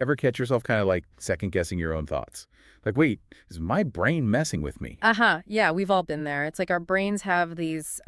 Ever catch yourself kind of like second-guessing your own thoughts? Like, wait, is my brain messing with me? Uh-huh. Yeah, we've all been there. It's like our brains have these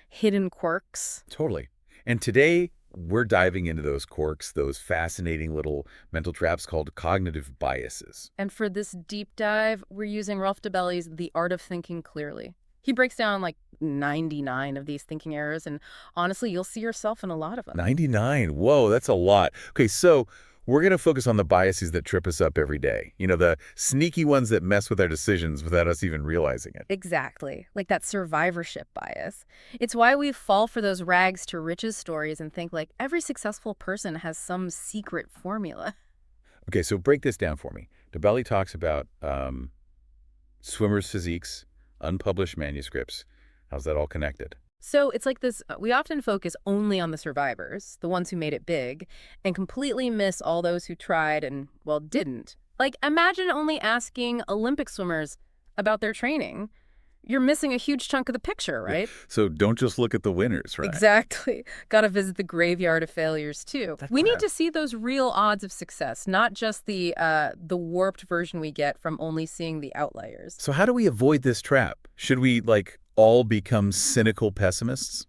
hidden quirks. Totally. And today, we're diving into those quirks, those fascinating little mental traps called cognitive biases. And for this deep dive, we're using Ralph Dabelli's The Art of Thinking Clearly. He breaks down like 99 of these thinking errors, and honestly, you'll see yourself in a lot of them. 99. Whoa, that's a lot. Okay, so we're going to focus on the biases that trip us up every day. You know, the sneaky ones that mess with our decisions without us even realizing it. Exactly. Like that survivorship bias. It's why we fall for those rags to riches stories and think like every successful person has some secret formula. Okay, so break this down for me. DeBelly talks about swimmers' physiques, unpublished manuscripts. How's that all connected? So it's like this, we often focus only on the survivors, the ones who made it big, and completely miss all those who tried and, well, didn't. Like, imagine only asking Olympic swimmers about their training. You're missing a huge chunk of the picture, right? So don't just look at the winners, right? Exactly. Gotta visit the graveyard of failures, too. That's We need right. to see those real odds of success, not just the warped version we get from only seeing the outliers. So how do we avoid this trap? Should we, like, all become cynical pessimists?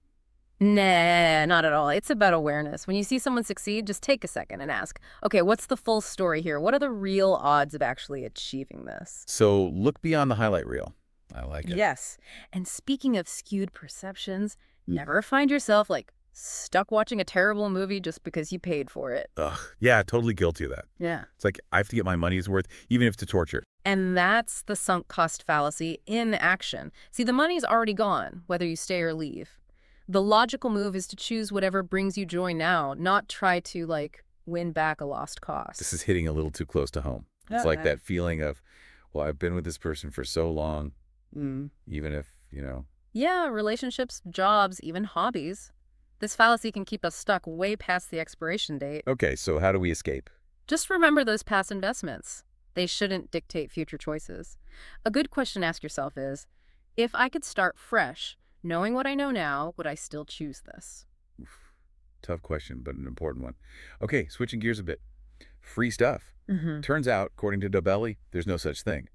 Nah, not at all. It's about awareness. When you see someone succeed, just take a second and ask, okay, what's the full story here? What are the real odds of actually achieving this? So look beyond the highlight reel. I like it. Yes. And speaking of skewed perceptions, never find yourself like stuck watching a terrible movie just because you paid for it. Ugh, yeah, totally guilty of that. Yeah. It's like I have to get my money's worth, even if it's torture. And that's the sunk cost fallacy in action. See, the money's already gone, whether you stay or leave. The logical move is to choose whatever brings you joy now, not try to, like, win back a lost cause. This is hitting a little too close to home. It's like that feeling of, well, I've been with this person for so long, even if, Yeah, relationships, jobs, even hobbies. This fallacy can keep us stuck way past the expiration date. Okay, so how do we escape? Just remember those past investments. They shouldn't dictate future choices. A good question to ask yourself is, if I could start fresh, knowing what I know now, would I still choose this? Tough question, but an important one. Okay, switching gears a bit. Free stuff. Turns out, according to Dobelli, there's no such thing.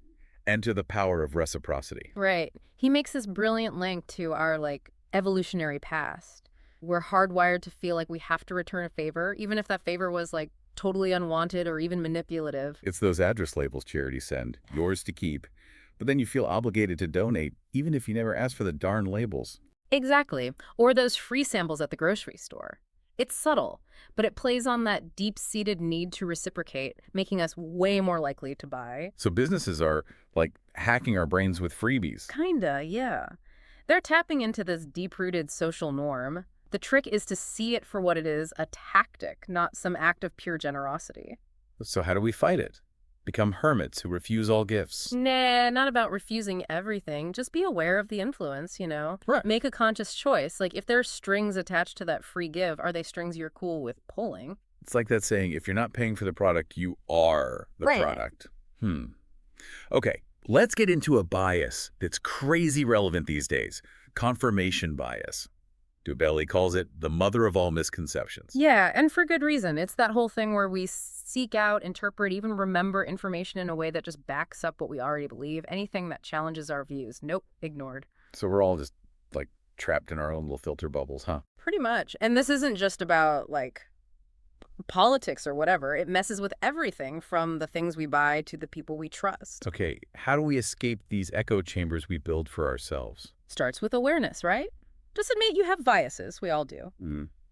And to the power of reciprocity. Right. He makes this brilliant link to our, like, evolutionary past. We're hardwired to feel like we have to return a favor, even if that favor was, like, totally unwanted or even manipulative. It's those address labels charities send, yours to keep. But then you feel obligated to donate, even if you never asked for the darn labels. Exactly. Or those free samples at the grocery store. It's subtle, but it plays on that deep-seated need to reciprocate, making us way more likely to buy. So businesses are, like, hacking our brains with freebies. Kinda, yeah. They're tapping into this deep-rooted social norm. The trick is to see it for what it is, a tactic, not some act of pure generosity. So how do we fight it? Become hermits who refuse all gifts. Nah, not about refusing everything. Just be aware of the influence, you know? Right. Make a conscious choice. Like, if there's strings attached to that free give, are they strings you're cool with pulling? It's like that saying, if you're not paying for the product, you are the Right. product. Okay, let's get into a bias that's crazy relevant these days. Confirmation bias. Dobelli calls it the mother of all misconceptions. Yeah, and for good reason. It's that whole thing where we seek out, interpret, even remember information in a way that just backs up what we already believe. Anything that challenges our views. Nope, ignored. So we're all just, like, trapped in our own little filter bubbles, huh? Pretty much. And this isn't just about, like, politics or whatever. It messes with everything from the things we buy to the people we trust. Okay, how do we escape these echo chambers we build for ourselves? Starts with awareness, right? Just admit you have biases. We all do.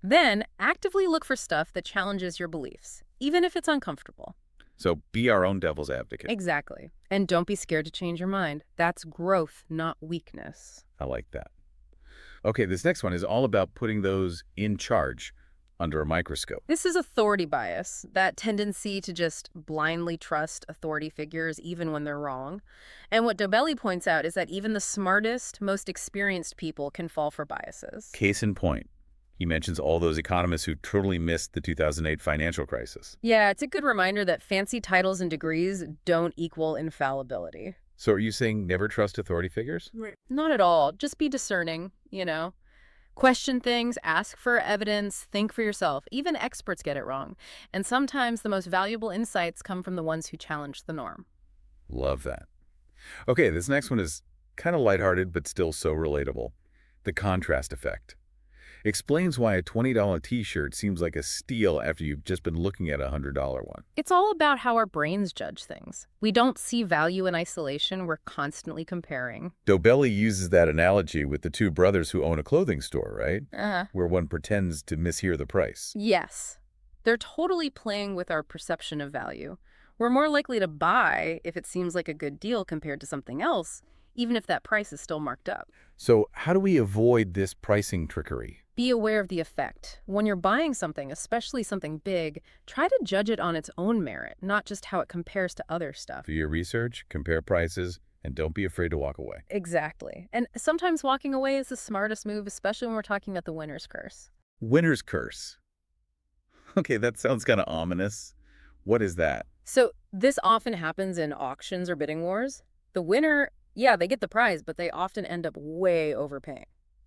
Then actively look for stuff that challenges your beliefs, even if it's uncomfortable. So be our own devil's advocate. Exactly. And don't be scared to change your mind. That's growth, not weakness. I like that. Okay, this next one is all about putting those in charge under a microscope. This is authority bias, that tendency to just blindly trust authority figures even when they're wrong. And what Dobelli points out is that even the smartest, most experienced people can fall for biases. Case in point, he mentions all those economists who totally missed the 2008 financial crisis. Yeah, it's a good reminder that fancy titles and degrees don't equal infallibility. So are you saying never trust authority figures? Not at all. Just be discerning, you know. Question things, ask for evidence, think for yourself. Even experts get it wrong. And sometimes the most valuable insights come from the ones who challenge the norm. Love that. Okay, this next one is kind of lighthearted, but still so relatable. The contrast effect. Explains why a $20 t-shirt seems like a steal after you've just been looking at a $100 one. It's all about how our brains judge things. We don't see value in isolation. We're constantly comparing. Dobelli uses that analogy with the two brothers who own a clothing store, right? Uh-huh. Where one pretends to mishear the price. Yes. They're totally playing with our perception of value. We're more likely to buy if it seems like a good deal compared to something else, even if that price is still marked up. So how do we avoid this pricing trickery? Be aware of the effect. When you're buying something, especially something big, try to judge it on its own merit, not just how it compares to other stuff. Do your research, compare prices, and don't be afraid to walk away. Exactly. And sometimes walking away is the smartest move, especially when we're talking about the winner's curse. Winner's curse. Okay, that sounds kind of ominous. What is that? So this often happens in auctions or bidding wars. The winner, yeah, they get the prize, but they often end up way overpaying.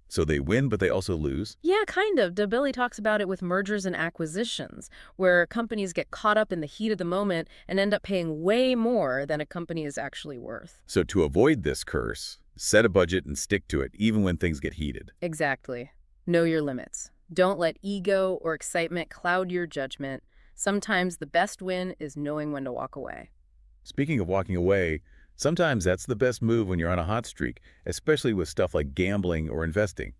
So they win, but they also lose? Yeah, kind of. Billy talks about it with mergers and acquisitions, where companies get caught up in the heat of the moment and end up paying way more than a company is actually worth. So to avoid this curse, set a budget and stick to it, even when things get heated. Exactly. Know your limits. Don't let ego or excitement cloud your judgment. Sometimes the best win is knowing when to walk away. Speaking of walking away, sometimes that's the best move when you're on a hot streak, especially with stuff like gambling or investing.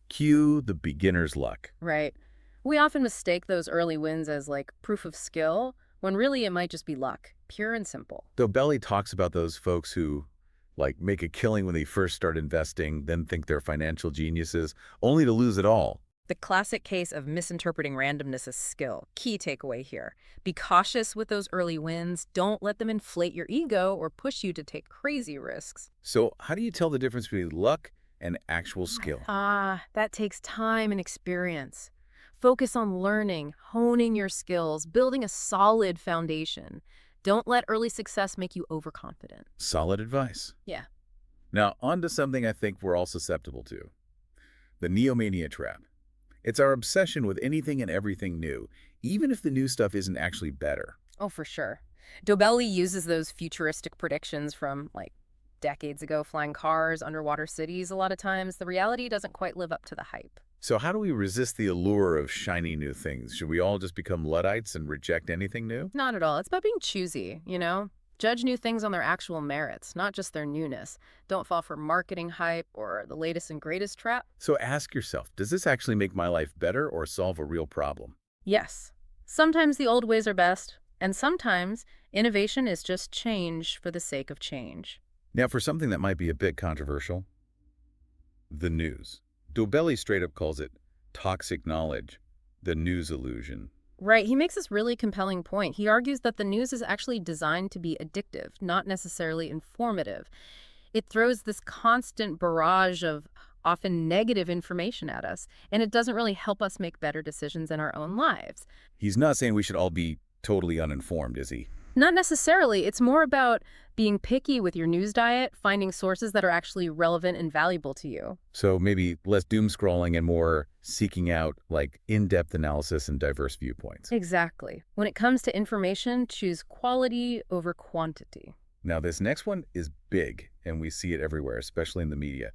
Cue the beginner's luck. Right. We often mistake those early wins as like proof of skill, when really it might just be luck, pure and simple. Dobelli talks about those folks who, make a killing when they first start investing, then think they're financial geniuses, only to lose it all. The classic case of misinterpreting randomness as skill. Key takeaway here. Be cautious with those early wins. Don't let them inflate your ego or push you to take crazy risks. So how do you tell the difference between luck and actual skill? That takes time and experience. Focus on learning, honing your skills, building a solid foundation. Don't let early success make you overconfident. Solid advice. Yeah. Now, on to something I think we're all susceptible to. The neomania trap. It's our obsession with anything and everything new, even if the new stuff isn't actually better. Oh, for sure. Dobelli uses those futuristic predictions from, decades ago, flying cars, underwater cities. A lot of times, the reality doesn't quite live up to the hype. So how do we resist the allure of shiny new things? Should we all just become Luddites and reject anything new? Not at all. It's about being choosy, you know? Judge new things on their actual merits, not just their newness. Don't fall for marketing hype or the latest and greatest trap. So ask yourself, does this actually make my life better or solve a real problem? Yes. Sometimes the old ways are best, and sometimes innovation is just change for the sake of change. Now, for something that might be a bit controversial, the news. Dobelli straight up calls it toxic knowledge, the news illusion. Right, he makes this really compelling point. He argues that the news is actually designed to be addictive, not necessarily informative. It throws this constant barrage of often negative information at us, and it doesn't really help us make better decisions in our own lives. He's not saying we should all be totally uninformed, is he? Not necessarily. It's more about being picky with your news diet, finding sources that are actually relevant and valuable to you. So maybe less doom scrolling and more seeking out in-depth analysis and diverse viewpoints. Exactly. When it comes to information, choose quality over quantity. Now this next one is big, and we see it everywhere, especially in the media.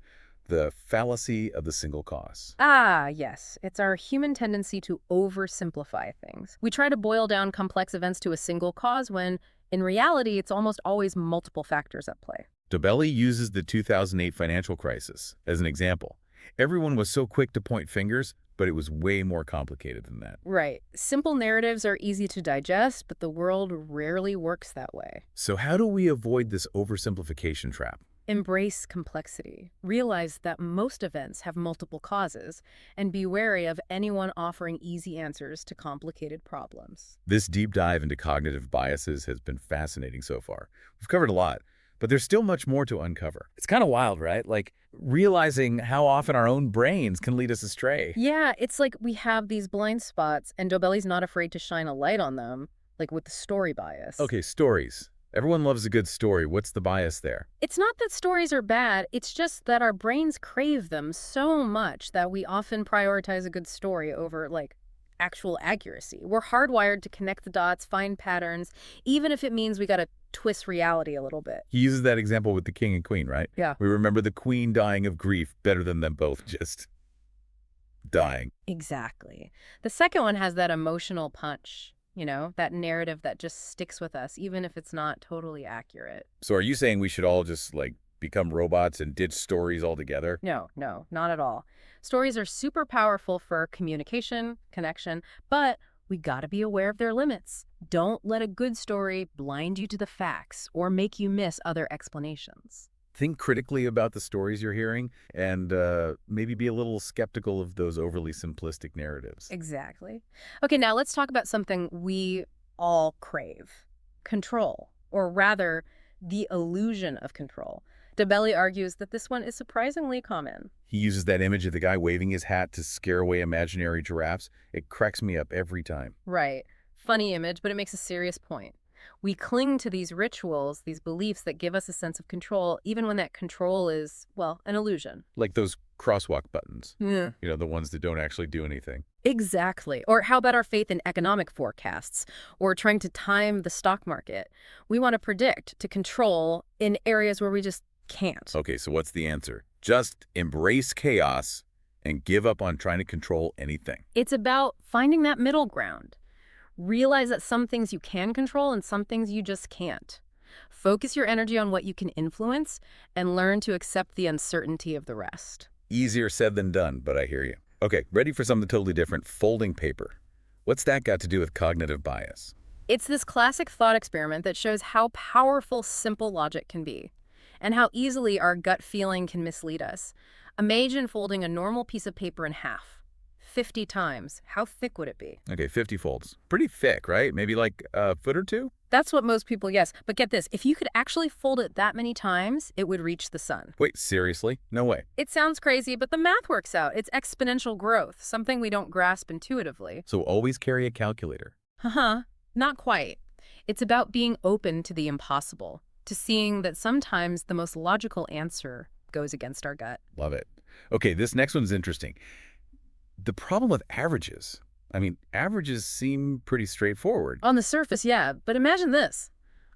The fallacy of the single cause. Yes. It's our human tendency to oversimplify things. We try to boil down complex events to a single cause when, in reality, it's almost always multiple factors at play. Dobelli uses the 2008 financial crisis as an example. Everyone was so quick to point fingers, but it was way more complicated than that. Right. Simple narratives are easy to digest, but the world rarely works that way. So how do we avoid this oversimplification trap? Embrace complexity. Realize that most events have multiple causes, and be wary of anyone offering easy answers to complicated problems. This deep dive into cognitive biases has been fascinating so far. We've covered a lot, but there's still much more to uncover. It's kind of wild, right? Realizing how often our own brains can lead us astray. Yeah, it's like we have these blind spots, and Dobelli's not afraid to shine a light on them, like with the story bias. Okay, stories. Everyone loves a good story. What's the bias there? It's not that stories are bad, it's just that our brains crave them so much that we often prioritize a good story over, like, actual accuracy. We're hardwired to connect the dots, find patterns, even if it means we gotta twist reality a little bit. He uses that example with the king and queen, right? Yeah. We remember the queen dying of grief better than them both just dying. Exactly. The second one has that emotional punch, that narrative that just sticks with us, even if it's not totally accurate. So are you saying we should all just, like, become robots and ditch stories altogether? No, not at all. Stories are super powerful for communication, connection, but we gotta be aware of their limits. Don't let a good story blind you to the facts or make you miss other explanations. Think critically about the stories you're hearing and maybe be a little skeptical of those overly simplistic narratives. Exactly. Okay, now let's talk about something we all crave. Control, or rather, the illusion of control. Dabelli argues that this one is surprisingly common. He uses that image of the guy waving his hat to scare away imaginary giraffes. It cracks me up every time. Right. Funny image, but it makes a serious point. We cling to these rituals, these beliefs that give us a sense of control, even when that control is, well, an illusion. Like those crosswalk buttons. Yeah. The ones that don't actually do anything. Exactly. Or how about our faith in economic forecasts or trying to time the stock market? We want to predict, to control in areas where we just can't. Okay, so what's the answer? Just embrace chaos and give up on trying to control anything. It's about finding that middle ground. Realize that some things you can control and some things you just can't. Focus your energy on what you can influence and learn to accept the uncertainty of the rest. Easier said than done, but I hear you. Okay, ready for something totally different. Folding paper. What's that got to do with cognitive bias? It's this classic thought experiment that shows how powerful simple logic can be and how easily our gut feeling can mislead us. Imagine folding a normal piece of paper in half. 50 times. How thick would it be? Okay, 50 folds. Pretty thick, right? Maybe like a foot or two? That's what most people guess. But get this, if you could actually fold it that many times, it would reach the sun. Wait, seriously? No way. It sounds crazy, but the math works out. It's exponential growth, something we don't grasp intuitively. So always carry a calculator. Not quite. It's about being open to the impossible, to seeing that sometimes the most logical answer goes against our gut. Love it. Okay, this next one's interesting. The problem with averages. I mean, averages seem pretty straightforward. On the surface, yeah, but imagine this.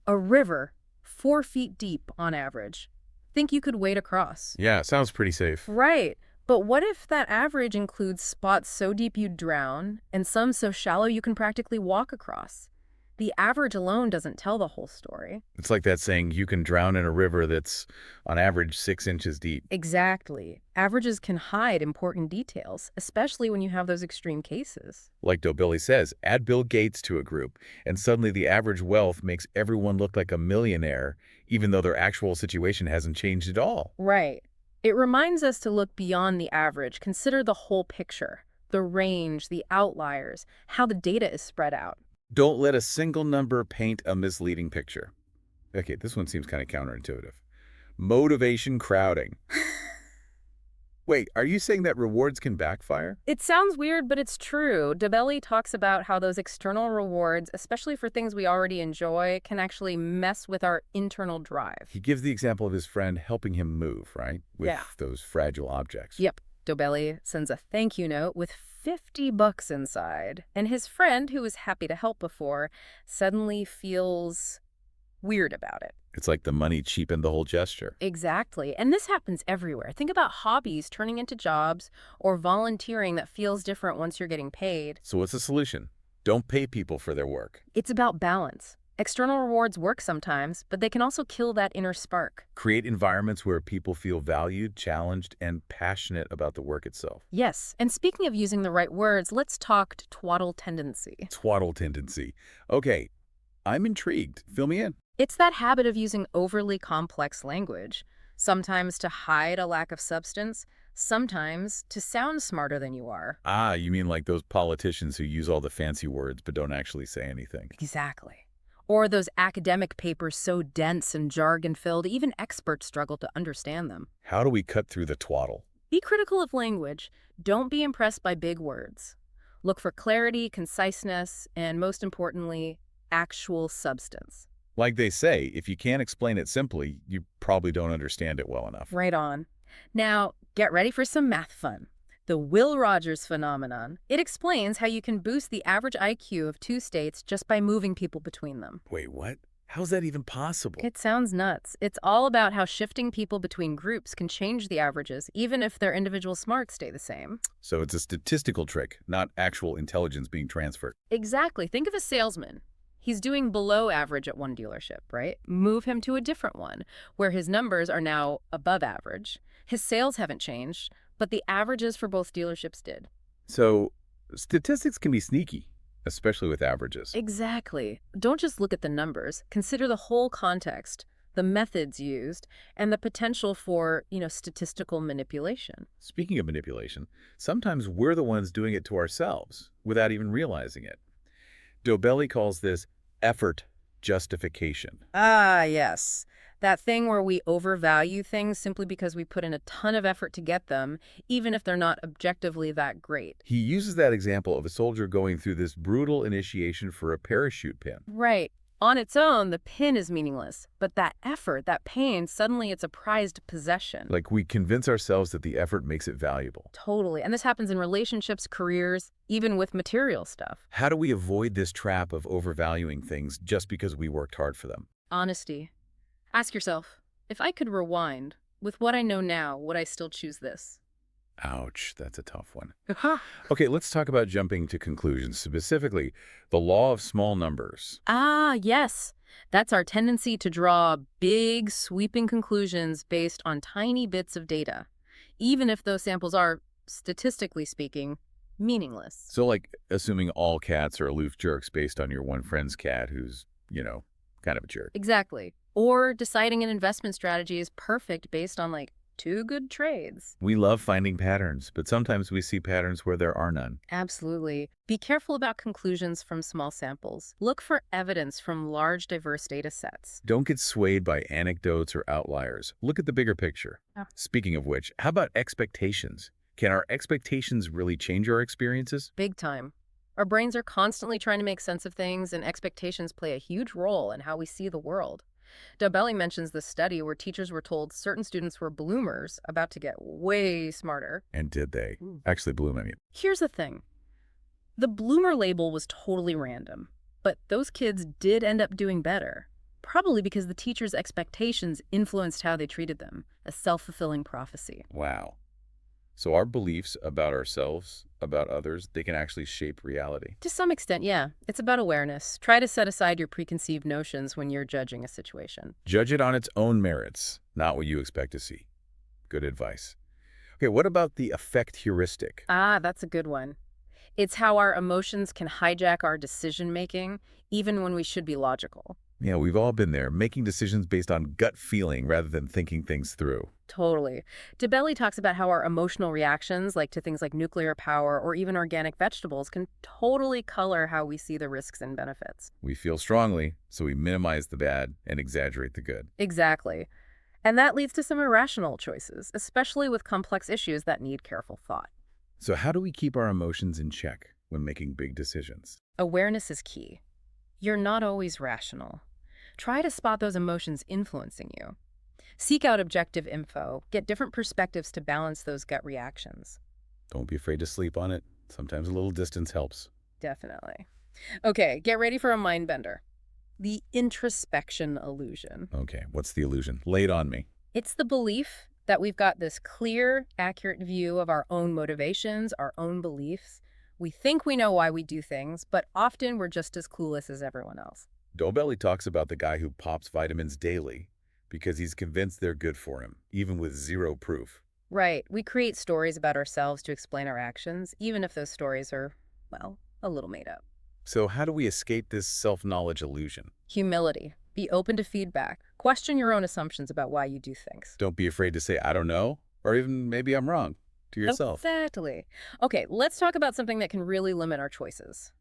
A river, 4 feet deep on average. Think you could wade across. Yeah, sounds pretty safe. Right. But what if that average includes spots so deep you'd drown and some so shallow you can practically walk across? The average alone doesn't tell the whole story. It's like that saying, you can drown in a river that's on average 6 inches deep. Exactly. Averages can hide important details, especially when you have those extreme cases. Like Dobelli says, add Bill Gates to a group, and suddenly the average wealth makes everyone look like a millionaire, even though their actual situation hasn't changed at all. Right. It reminds us to look beyond the average, consider the whole picture, the range, the outliers, how the data is spread out. Don't let a single number paint a misleading picture. Okay, this one seems kind of counterintuitive. Motivation crowding. Wait, are you saying that rewards can backfire? It sounds weird, but it's true. Dabelli talks about how those external rewards, especially for things we already enjoy, can actually mess with our internal drive. He gives the example of his friend helping him move, right? With those fragile objects. Yep. Dobelli sends a thank you note with $50 inside, and his friend, who was happy to help before, suddenly feels weird about it. It's like the money cheapened the whole gesture. Exactly. And this happens everywhere. Think about hobbies turning into jobs or volunteering that feels different once you're getting paid. So what's the solution? Don't pay people for their work. It's about balance. External rewards work sometimes, but they can also kill that inner spark. Create environments where people feel valued, challenged, and passionate about the work itself. Yes. And speaking of using the right words, let's talk twaddle tendency. Twaddle tendency. Okay, I'm intrigued. Fill me in. It's that habit of using overly complex language, sometimes to hide a lack of substance, sometimes to sound smarter than you are. Ah, you mean like those politicians who use all the fancy words but don't actually say anything. Exactly. Or those academic papers so dense and jargon-filled, even experts struggle to understand them. How do we cut through the twaddle? Be critical of language. Don't be impressed by big words. Look for clarity, conciseness, and most importantly, actual substance. Like they say, if you can't explain it simply, you probably don't understand it well enough. Right on. Now, get ready for some math fun. The Will Rogers phenomenon. It explains how you can boost the average IQ of two states just by moving people between them. Wait, what? How's that even possible? It sounds nuts. It's all about how shifting people between groups can change the averages, even if their individual smarts stay the same. So it's a statistical trick, not actual intelligence being transferred. Exactly. Think of a salesman. He's doing below average at one dealership, right? Move him to a different one, where his numbers are now above average. His sales haven't changed, but the averages for both dealerships did. So statistics can be sneaky, especially with averages. Exactly. Don't just look at the numbers. Consider the whole context, the methods used, and the potential for, statistical manipulation. Speaking of manipulation, sometimes we're the ones doing it to ourselves without even realizing it. Dobelli calls this effort justification. Ah, yes. That thing where we overvalue things simply because we put in a ton of effort to get them, even if they're not objectively that great. He uses that example of a soldier going through this brutal initiation for a parachute pin. Right. On its own, the pin is meaningless, but that effort, that pain, suddenly it's a prized possession. Like we convince ourselves that the effort makes it valuable. Totally. And this happens in relationships, careers, even with material stuff. How do we avoid this trap of overvaluing things just because we worked hard for them? Honesty. Ask yourself, if I could rewind, with what I know now, would I still choose this? Ouch, that's a tough one. Okay, let's talk about jumping to conclusions, specifically the law of small numbers. Ah, yes. That's our tendency to draw big, sweeping conclusions based on tiny bits of data, even if those samples are, statistically speaking, meaningless. So like assuming all cats are aloof jerks based on your one friend's cat who's, kind of a jerk. Exactly. Or deciding an investment strategy is perfect based on, two good trades. We love finding patterns, but sometimes we see patterns where there are none. Absolutely. Be careful about conclusions from small samples. Look for evidence from large, diverse data sets. Don't get swayed by anecdotes or outliers. Look at the bigger picture. Yeah. Speaking of which, how about expectations? Can our expectations really change our experiences? Big time. Our brains are constantly trying to make sense of things, and expectations play a huge role in how we see the world. Dobelli mentions this study where teachers were told certain students were bloomers, about to get way smarter. And did they? Actually bloom, I mean. Here's the thing. The bloomer label was totally random, but those kids did end up doing better, probably because the teacher's expectations influenced how they treated them, a self-fulfilling prophecy. Wow. So our beliefs about ourselves, about others, they can actually shape reality. To some extent, yeah. It's about awareness. Try to set aside your preconceived notions when you're judging a situation. Judge it on its own merits, not what you expect to see. Good advice. Okay, what about the affect heuristic? Ah, that's a good one. It's how our emotions can hijack our decision-making, even when we should be logical. Yeah, we've all been there, making decisions based on gut feeling rather than thinking things through. Totally. Dobelli talks about how our emotional reactions, to things like nuclear power or even organic vegetables, can totally color how we see the risks and benefits. We feel strongly, so we minimize the bad and exaggerate the good. Exactly. And that leads to some irrational choices, especially with complex issues that need careful thought. So how do we keep our emotions in check when making big decisions? Awareness is key. You're not always rational. Try to spot those emotions influencing you. Seek out objective info. Get different perspectives to balance those gut reactions. Don't be afraid to sleep on it. Sometimes a little distance helps. Definitely. Okay, get ready for a mind bender. The introspection illusion. Okay, what's the illusion? Lay it on me. It's the belief that we've got this clear, accurate view of our own motivations, our own beliefs. We think we know why we do things, but often we're just as clueless as everyone else. Dobelli talks about the guy who pops vitamins daily because he's convinced they're good for him, even with zero proof. Right. We create stories about ourselves to explain our actions, even if those stories are, a little made up. So how do we escape this self-knowledge illusion? Humility. Be open to feedback. Question your own assumptions about why you do things. Don't be afraid to say, I don't know, or even maybe I'm wrong, to yourself. Exactly. Okay, let's talk about something that can really limit our choices.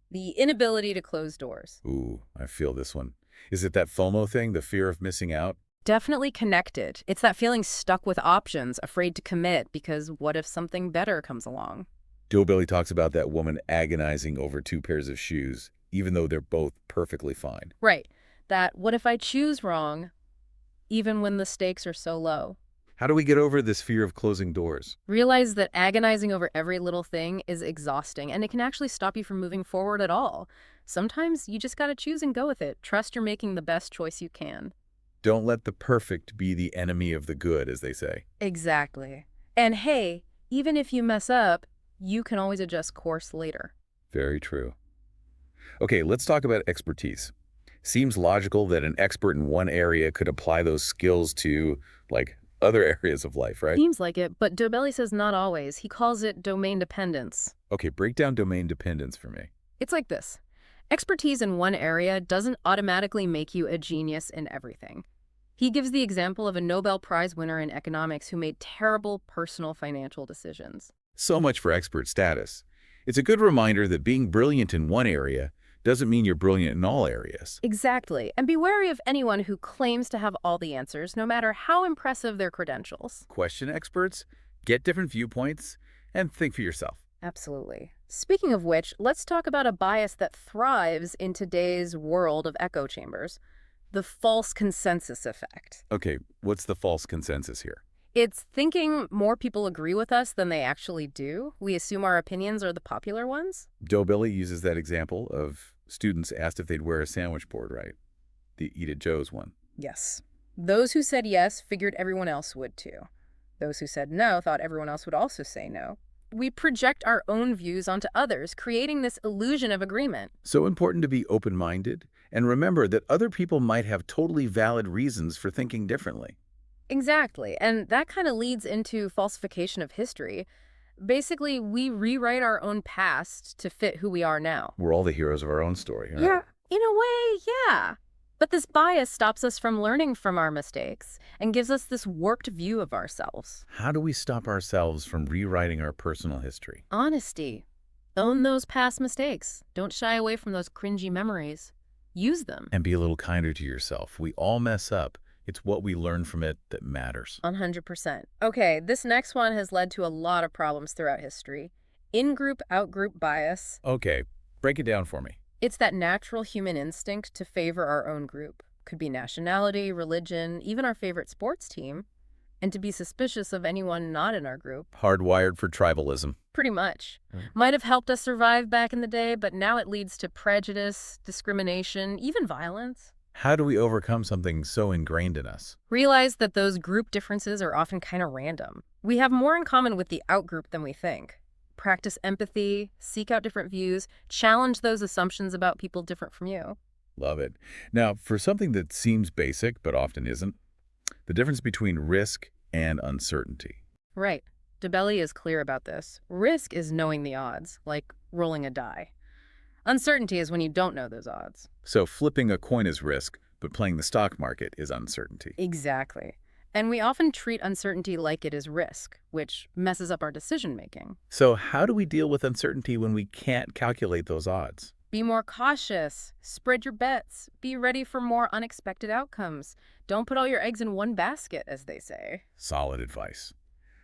The inability to close doors. Ooh, I feel this one. Is it that FOMO thing, the fear of missing out? Definitely connected. It's that feeling stuck with options, afraid to commit, because what if something better comes along? Dobelli talks about that woman agonizing over two pairs of shoes, even though they're both perfectly fine. Right. That what if I choose wrong, even when the stakes are so low? How do we get over this fear of closing doors? Realize that agonizing over every little thing is exhausting, and it can actually stop you from moving forward at all. Sometimes you just gotta choose and go with it. Trust you're making the best choice you can. Don't let the perfect be the enemy of the good, as they say. Exactly. And hey, even if you mess up, you can always adjust course later. Very true. Okay, let's talk about expertise. Seems logical that an expert in one area could apply those skills to, like, other areas of life, right? Seems like it, but Dobelli says not always. He calls it domain dependence. Okay, break down domain dependence for me. It's like this. Expertise in one area doesn't automatically make you a genius in everything. He gives the example of a Nobel Prize winner in economics who made terrible personal financial decisions. So much for expert status. It's a good reminder that being brilliant in one area doesn't mean you're brilliant in all areas. Exactly. And be wary of anyone who claims to have all the answers, no matter how impressive their credentials. Question experts, get different viewpoints, and think for yourself. Absolutely. Speaking of which, let's talk about a bias that thrives in today's world of echo chambers, the false consensus effect. Okay, what's the false consensus here? It's thinking more people agree with us than they actually do. We assume our opinions are the popular ones. Dobelli uses that example of students asked if they'd wear a sandwich board right. The Eat at Joe's one. Yes. Those who said yes figured everyone else would too. Those who said no thought everyone else would also say no. We project our own views onto others, creating this illusion of agreement. So important to be open-minded and remember that other people might have totally valid reasons for thinking differently. Exactly. And that kind of leads into falsification of history. Basically, we rewrite our own past to fit who we are now. We're all the heroes of our own story. Right? Yeah. In a way, yeah. But this bias stops us from learning from our mistakes and gives us this warped view of ourselves. How do we stop ourselves from rewriting our personal history? Honesty. Own those past mistakes. Don't shy away from those cringy memories. Use them. And be a little kinder to yourself. We all mess up. It's what we learn from it that matters. 100%. Okay, this next one has led to a lot of problems throughout history. In-group, out-group bias. Okay, break it down for me. It's that natural human instinct to favor our own group. Could be nationality, religion, even our favorite sports team. And to be suspicious of anyone not in our group. Hardwired for tribalism. Pretty much. Might have helped us survive back in the day, but now it leads to prejudice, discrimination, even violence. How do we overcome something so ingrained in us? Realize that those group differences are often kind of random. We have more in common with the out-group than we think. Practice empathy, seek out different views, challenge those assumptions about people different from you. Love it. Now, for something that seems basic but often isn't, the difference between risk and uncertainty. Right. Dobelli is clear about this. Risk is knowing the odds, like rolling a die. Uncertainty is when you don't know those odds. So flipping a coin is risk, but playing the stock market is uncertainty. Exactly. And we often treat uncertainty like it is risk, which messes up our decision-making. So how do we deal with uncertainty when we can't calculate those odds? Be more cautious. Spread your bets. Be ready for more unexpected outcomes. Don't put all your eggs in one basket, as they say. Solid advice.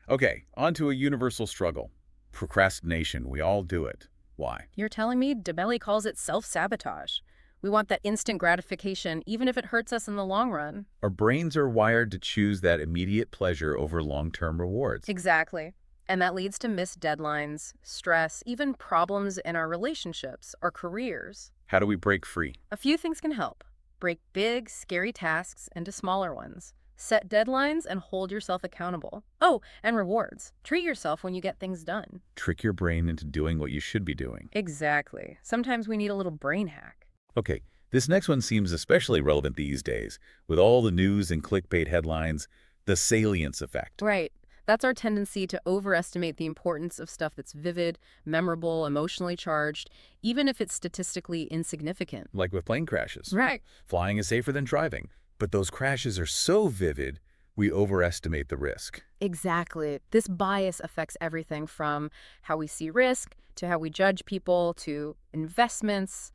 Okay, on to a universal struggle. Procrastination. We all do it. Why? You're telling me Dobelli calls it self-sabotage. We want that instant gratification, even if it hurts us in the long run. Our brains are wired to choose that immediate pleasure over long-term rewards. Exactly. And that leads to missed deadlines, stress, even problems in our relationships or careers. How do we break free? A few things can help. Break big, scary tasks into smaller ones. Set deadlines and hold yourself accountable. Oh, and rewards. Treat yourself when you get things done. Trick your brain into doing what you should be doing. Exactly. Sometimes we need a little brain hack. Okay, this next one seems especially relevant these days. With all the news and clickbait headlines, the salience effect. Right. That's our tendency to overestimate the importance of stuff that's vivid, memorable, emotionally charged, even if it's statistically insignificant. Like with plane crashes. Right. Flying is safer than driving. But those crashes are so vivid, we overestimate the risk. Exactly. This bias affects everything from how we see risk, to how we judge people, to investments.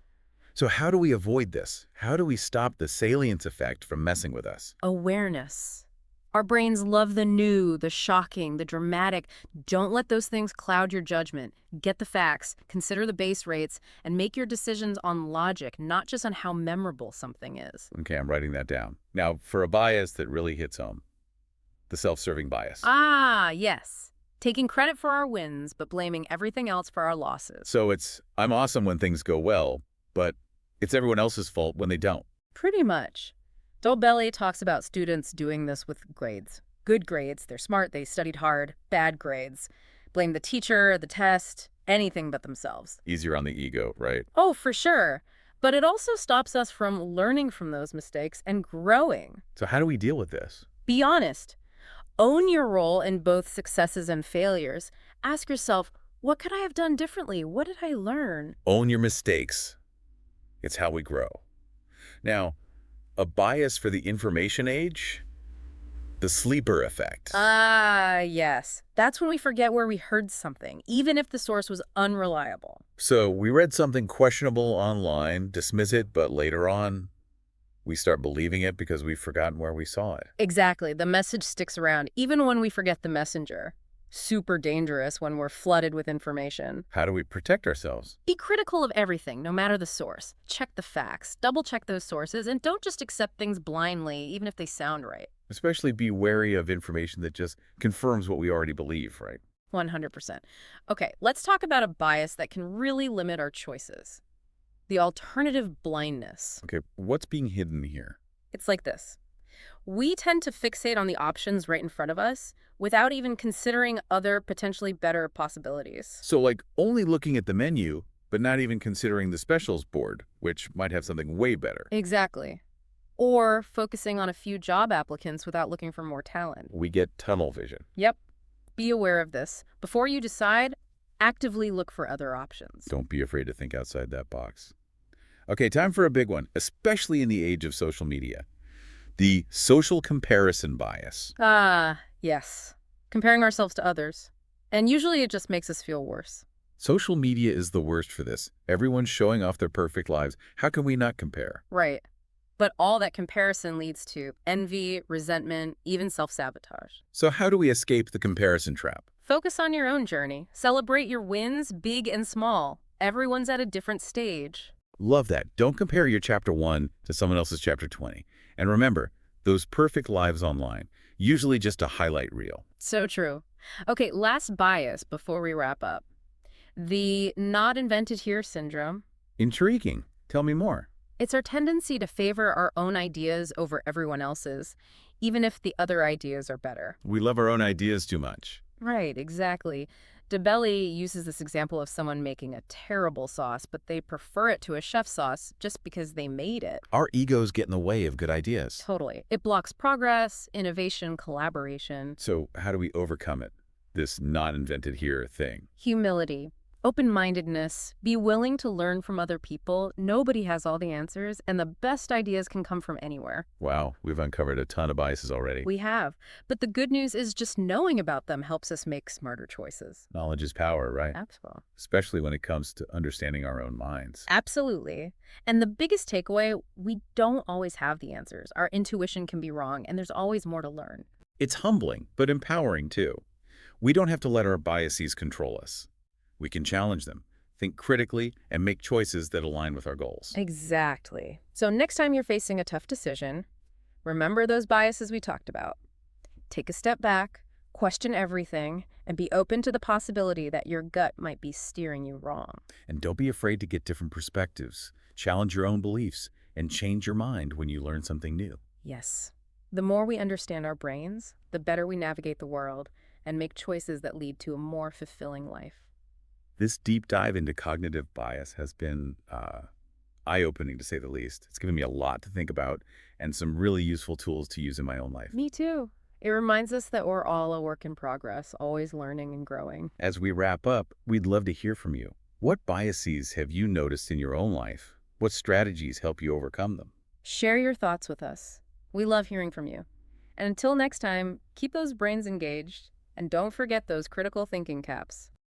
So how do we avoid this? How do we stop the salience effect from messing with us? Awareness. Our brains love the new, the shocking, the dramatic. Don't let those things cloud your judgment. Get the facts, consider the base rates, and make your decisions on logic, not just on how memorable something is. Okay, I'm writing that down. Now, for a bias that really hits home, the self-serving bias. Ah, yes. Taking credit for our wins, but blaming everything else for our losses. So it's, I'm awesome when things go well, but it's everyone else's fault when they don't. Pretty much. Dobelli talks about students doing this with grades. Good grades, they're smart, they studied hard. Bad grades. Blame the teacher, the test, anything but themselves. Easier on the ego, right? Oh, for sure. But it also stops us from learning from those mistakes and growing. So how do we deal with this? Be honest. Own your role in both successes and failures. Ask yourself, what could I have done differently? What did I learn? Own your mistakes. It's how we grow. Now, a bias for the information age? The sleeper effect. Ah, yes. That's when we forget where we heard something, even if the source was unreliable. So we read something questionable online, dismiss it, but later on, we start believing it because we've forgotten where we saw it. Exactly. The message sticks around, even when we forget the messenger. Super dangerous when we're flooded with information. How do we protect ourselves? Be critical of everything, no matter the source. Check the facts, double-check those sources, and don't just accept things blindly, even if they sound right. Especially be wary of information that just confirms what we already believe, right? 100%. Okay, let's talk about a bias that can really limit our choices. The alternative blindness. Okay, what's being hidden here? It's like this. We tend to fixate on the options right in front of us without even considering other potentially better possibilities. So like only looking at the menu, but not even considering the specials board, which might have something way better. Exactly. Or focusing on a few job applicants without looking for more talent. We get tunnel vision. Yep. Be aware of this. Before you decide, actively look for other options. Don't be afraid to think outside that box. Okay, time for a big one, especially in the age of social media. The social comparison bias. Ah, yes. Comparing ourselves to others. And usually it just makes us feel worse. Social media is the worst for this. Everyone's showing off their perfect lives. How can we not compare? Right. But all that comparison leads to envy, resentment, even self-sabotage. So how do we escape the comparison trap? Focus on your own journey. Celebrate your wins, big and small. Everyone's at a different stage. Love that. Don't compare your chapter 1 to someone else's chapter 20. And remember, those perfect lives online, usually just a highlight reel. So true. Okay, last bias before we wrap up. The not invented here syndrome. Intriguing. Tell me more. It's our tendency to favor our own ideas over everyone else's, even if the other ideas are better. We love our own ideas too much. Right, exactly. DeBelly uses this example of someone making a terrible sauce, but they prefer it to a chef's sauce just because they made it. Our egos get in the way of good ideas. Totally. It blocks progress, innovation, collaboration. So how do we overcome it? This not invented here thing. Humility. Open-mindedness, be willing to learn from other people. Nobody has all the answers, and the best ideas can come from anywhere. Wow, we've uncovered a ton of biases already. We have. But the good news is just knowing about them helps us make smarter choices. Knowledge is power, right? Absolutely. Especially when it comes to understanding our own minds. Absolutely. And the biggest takeaway, we don't always have the answers. Our intuition can be wrong, and there's always more to learn. It's humbling, but empowering too. We don't have to let our biases control us. We can challenge them, think critically, and make choices that align with our goals. Exactly. So next time you're facing a tough decision, remember those biases we talked about. Take a step back, question everything, and be open to the possibility that your gut might be steering you wrong. And don't be afraid to get different perspectives, challenge your own beliefs, and change your mind when you learn something new. Yes. The more we understand our brains, the better we navigate the world and make choices that lead to a more fulfilling life. This deep dive into cognitive bias has been eye-opening, to say the least. It's given me a lot to think about and some really useful tools to use in my own life. Me too. It reminds us that we're all a work in progress, always learning and growing. As we wrap up, we'd love to hear from you. What biases have you noticed in your own life? What strategies help you overcome them? Share your thoughts with us. We love hearing from you. And until next time, keep those brains engaged and don't forget those critical thinking caps.